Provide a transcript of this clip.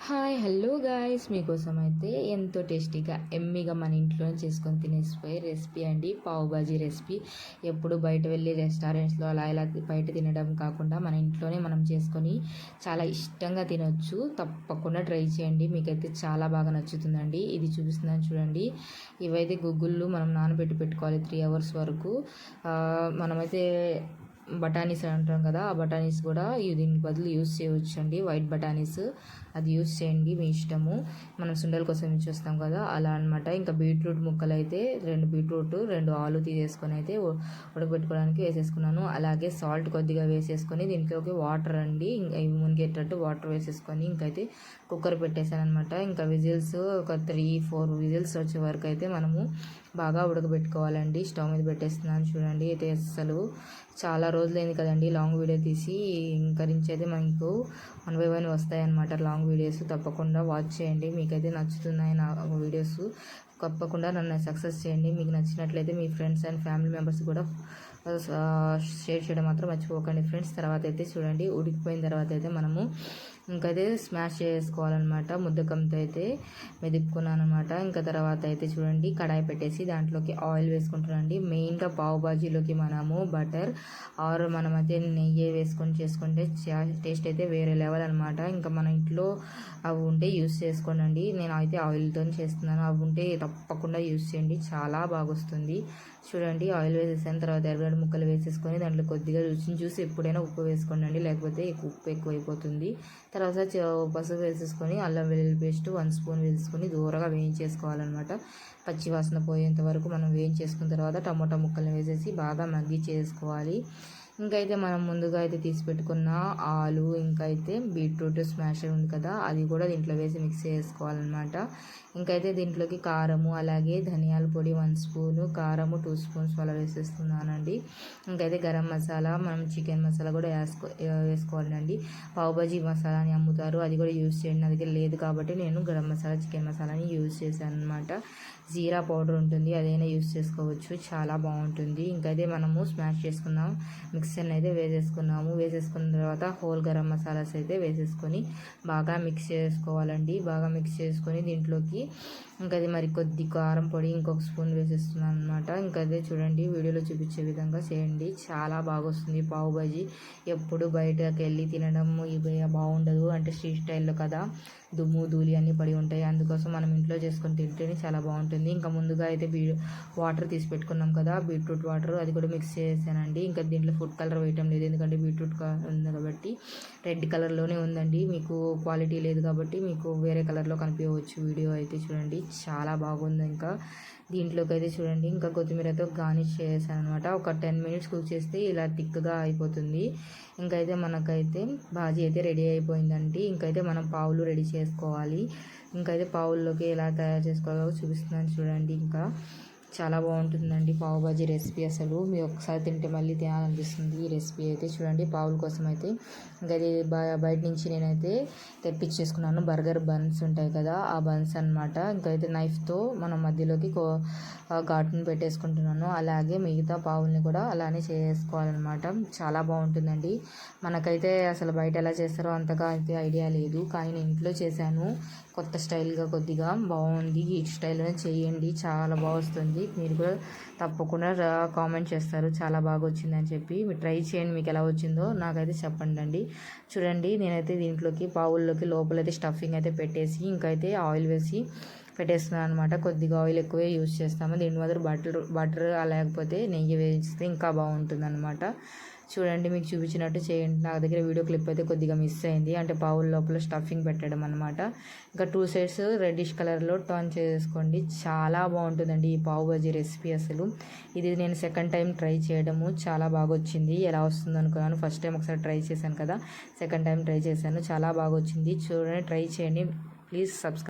Hi hello guys, మీకోసం అయితే ఎంతో టేస్టీగా ఎమ్మీగా మన ఇంట్లోనే చేసుకొని తినేసిపోయే రెసిపీ అండి, పావు బాజీ రెసిపీ. ఎప్పుడు బయట వెళ్ళి రెస్టారెంట్స్లో అలా ఇలా బయట తినడం కాకుండా మన ఇంట్లోనే మనం చేసుకొని చాలా ఇష్టంగా తినొచ్చు. తప్పకుండా ట్రై చేయండి, మీకైతే చాలా బాగా నచ్చుతుందండి. ఇది చూపిస్తున్నాను చూడండి. ఇవైతే గుగ్గుళ్ళు మనం నానబెట్టి పెట్టుకోవాలి 3 hours వరకు. మనమైతే బఠానీస్ అంటాం కదా, ఆ బఠానీస్ కూడా దీనికి బదులు యూస్ చేయవచ్చు అండి. వైట్ బఠానీస్ అది యూస్ చేయండి, మీ ఇష్టము. మనం సుండల కోసం యూస్ చేస్తాం కదా, అలా అనమాట. ఇంకా బీట్రూట్ ముక్కలు అయితే 2 బీట్రూట్ 2 ఆలు తీసేసుకొని అయితే ఉడకబెట్టుకోవడానికి వేసేసుకున్నాను. అలాగే సాల్ట్ కొద్దిగా వేసేసుకొని దీంట్లోకి వాటర్ అండి, ఇంకా ఇవి మునిగేటట్టు వాటర్ వేసేసుకొని ఇంకైతే కుక్కర్ పెట్టేశాను అనమాట. ఇంకా విజిల్స్ ఒక 3-4 విజిల్స్ వచ్చే వరకు అయితే మనము బాగా ఉడకబెట్టుకోవాలండి. స్టవ్ మీద పెట్టేస్తున్నాను చూడండి. అయితే అసలు చాలా రోజులైంది కదండి లాంగ్ వీడియో తీసి. ఇంకా నుంచి అయితే మనకు 1 by 1 వస్తాయన్నమాట లాంగ్ వీడియోస్. తప్పకుండా వాచ్ చేయండి, మీకైతే నచ్చుతున్నాయి నా వీడియోస్. తప్పకుండా నన్ను సక్సెస్ చేయండి. మీకు నచ్చినట్లయితే మీ ఫ్రెండ్స్ అండ్ ఫ్యామిలీ మెంబర్స్ కూడా షేర్ చేయడం మాత్రం మర్చిపోకండి ఫ్రెండ్స్. తర్వాత అయితే చూడండి, ఉడికిపోయిన తర్వాత అయితే మనము ఇంకైతే స్మాష్ చేసుకోవాలన్నమాట. ముద్దకంతో అయితే మెదుపుకున్నాను అనమాట. ఇంకా తర్వాత అయితే చూడండి, కడాయి పెట్టేసి దాంట్లోకి ఆయిల్ వేసుకుంటున్నాండి. మెయిన్గా పావు బాజీలోకి మనము బటర్ ఆర్ మనమైతే నెయ్యి వేసుకొని చేసుకుంటే టేస్ట్ అయితే వేరే లెవెల్ అనమాట. ఇంకా మన ఇంట్లో అవి ఉంటే యూస్ చేసుకోండి. నేను అయితే ఆయిల్తో చేస్తున్నాను, అవి ఉంటే తప్పకుండా యూస్ చేయండి, చాలా బాగా వస్తుంది. చూడండి, ఆయిల్ వేసేసిన తర్వాత ఎర్రగడ్డ ముక్కలు వేసేసుకొని దాంట్లో కొద్దిగా రుచిని చూసి ఎప్పుడైనా ఉప్పు వేసుకోండి, లేకపోతే ఉప్పు ఎక్కువైపోతుంది. తర్వాత పసుపు వేసేసుకొని అల్లం వెల్లుల్లి పేస్ట్ 1 స్పూన్ వేసుకొని దూరగా వేయించేసుకోవాలన్నమాట. పచ్చి వాసన పోయేంత వరకు మనం వేయించేసుకున్న తర్వాత టమోటా ముక్కలను వేసేసి బాగా మగ్గి చేసుకోవాలి. ఇంకైతే మనం ముందుగా అయితే తీసి పెట్టుకున్న ఆలు ఇంకైతే బీట్రూట్ స్మాషర్ ఉంది కదా, అది కూడా దీంట్లో వేసి మిక్స్ చేసుకోవాలన్నమాట. ఇంకైతే దీంట్లోకి కారము అలాగే ధనియాల పొడి 1 స్పూను, కారము 2 స్పూన్స్ అలా వేసేస్తున్నానండి. ఇంకైతే గరం మసాలా, మనం చికెన్ మసాలా కూడా వేసుకోవాలండి. పావుబాజీ మసాలా అని అమ్ముతారు, అది కూడా యూజ్ చేయండి. నా దగ్గర లేదు కాబట్టి నేను గరం మసాలా చికెన్ మసాలాని యూజ్ చేశాను అనమాట. జీరా పౌడర్ ఉంటుంది, అదైనా యూజ్ చేసుకోవచ్చు, చాలా బాగుంటుంది. ఇంకైతే మనము స్మాష్ చేసుకున్నాం మిక్సర్ని అయితే వేసేసుకున్న తర్వాత హోల్ గరం మసాలాస్ అయితే వేసేసుకొని బాగా మిక్స్ చేసుకోవాలండి. బాగా మిక్స్ చేసుకొని దీంట్లోకి ఇంకా అది మరి కొద్ది కారం పొడి ఇంకొక స్పూన్ వేసేస్తున్నాను అనమాట. ఇంకా అదే చూడండి, వీడియోలో చూపించే విధంగా చేయండి, చాలా బాగా వస్తుంది పావు బాజీ. ఎప్పుడు బయటకు వెళ్ళి తినడం ఇవి బాగుండదు, అంటే స్ట్రీట్ స్టైల్లో కదా, దుమ్ము ధూళి అన్నీ పడి ఉంటాయి. అందుకోసం మనం ఇంట్లో చేసుకొని తింటేనే చాలా బాగుంటుంది. ఇంకా ముందుగా అయితే వాటర్ తీసి పెట్టుకున్నాం కదా, బీట్రూట్ వాటర్, అది కూడా మిక్స్ చేసానండి. ఇంకా దీంట్లో ఫుడ్ కలర్ వేయటం లేదు, ఎందుకంటే బీట్రూట్ ఉంది కాబట్టి రెడ్ కలర్లోనే ఉందండి. మీకు క్వాలిటీ లేదు కాబట్టి మీకు వేరే కలర్లో కనిపించవచ్చు. వీడియో అయితే చూడండి, చాలా బాగుంది. ఇంకా దీంట్లోకి అయితే చూడండి, ఇంకా కొత్తిమీరతో గార్నిష్ చేసాను అనమాట. ఒక 10 minutes కుక్ చేస్తే ఇలా థిక్గా అయిపోతుంది. ఇంకైతే మనకైతే బాజీ అయితే రెడీ అయిపోయిందండి. ఇంకైతే మనం పావులు రెడీ చేసుకోవాలి. ఇంకైతే పావుల్లోకి ఎలా తయారు చేసుకోవాలో చూపిస్తున్నాను చూడండి. ఇంకా చాలా బాగుంటుందండి పావు బాజీ రెసిపీ. అసలు మీరు ఒకసారి తింటే మళ్ళీ తినాలనిపిస్తుంది ఈ రెసిపీ అయితే. చూడండి, పావుల కోసం అయితే ఇంకా అది బయట నుంచి నేనైతే తెప్పించేసుకున్నాను. బర్గర్ బన్స్ ఉంటాయి కదా, ఆ బన్స్ అనమాట. ఇంకైతే నైఫ్తో మనం మధ్యలోకి ఘాటును పెట్టేసుకుంటున్నాను. అలాగే మిగతా పావుల్ని కూడా అలానే చేసుకోవాలన్నమాట. చాలా బాగుంటుందండి. మనకైతే అసలు బయట ఎలా చేస్తారో అంతగా అయితే ఐడియా లేదు, కానీ నేను ఇంట్లో చేశాను కొత్త స్టైల్గా, కొద్దిగా బాగుంది. ఈ స్టైల్లోనే చేయండి, చాలా బాగా వస్తుంది. మీరు కూడా తప్పకుండా కామెంట్ చేస్తారు చాలా బాగా వచ్చిందని చెప్పి. మీరు ట్రై చేయండి, మీకు ఎలా వచ్చిందో నాకైతే చెప్పండి అండి. చూడండి, నేనైతే దీంట్లోకి పావుల్లోకి లోపలైతే స్టఫింగ్ అయితే పెట్టేసి ఇంకైతే ఆయిల్ వేసి పెట్టేస్తున్నాను అనమాట. కొద్దిగా ఆయిల్ ఎక్కువే యూజ్ చేస్తాము, దీని బదులు బటర్ లేకపోతే నెయ్యి వేస్తే ఇంకా బాగుంటుంది అనమాట. చూడండి, మీకు చూపించినట్టు చేయండి. నా దగ్గర వీడియో క్లిప్ అయితే కొద్దిగా మిస్ అయింది, అంటే పావుల లోపల స్టఫింగ్ పెట్టడం అనమాట. ఇంకా 2 sides రెడ్డిష్ కలర్లో టర్న్ చేసుకోండి, చాలా బాగుంటుందండి ఈ పావు బాజీ రెసిపీ. అసలు ఇది నేను సెకండ్ టైం ట్రై చేయడము, చాలా బాగా వచ్చింది. ఎలా వస్తుంది అనుకున్నాను, ఫస్ట్ టైం ఒకసారి ట్రై చేశాను కదా, సెకండ్ టైం ట్రై చేశాను, చాలా బాగా వచ్చింది. చూడండి, ట్రై చేయండి, ప్లీజ్ సబ్స్క్రైబ్.